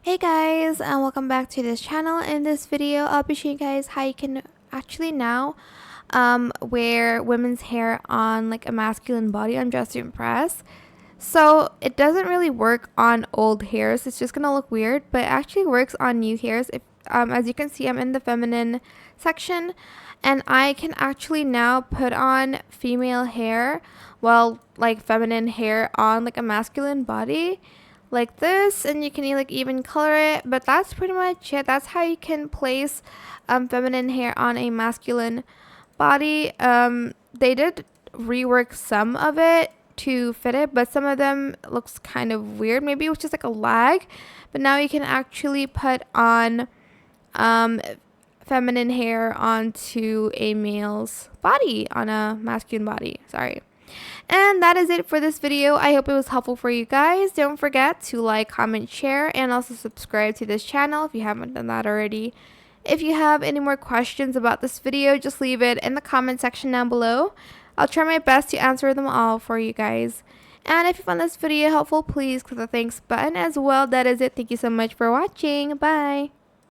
Hey guys, and welcome back to this channel. In this video, I'll be showing you guys how you can actually now wear women's hair on like a masculine body on Dress to Impress. So it doesn't really work on old hairs. It's just gonna look weird, but it actually works on new hairs. If as you can see, I'm in the feminine section, and I can actually now put on female hair, well, like feminine hair on like a masculine body like this, and you can like even color it, but that's pretty much it. That's how you can place feminine hair on a masculine body. They did rework some of it to fit it, but some of them looks kind of weird. Maybe it was just like a lag, but now you can actually put on feminine hair onto a male's body, on a masculine body, sorry. And that is it for this video. I hope it was helpful for you guys. Don't forget to like, comment, share, and also subscribe to this channel if you haven't done that already. If you have any more questions about this video, just leave it in the comment section down below. I'll try my best to answer them all for you guys. And if you found this video helpful, please click the thanks button as well. That is it. Thank you so much for watching. Bye.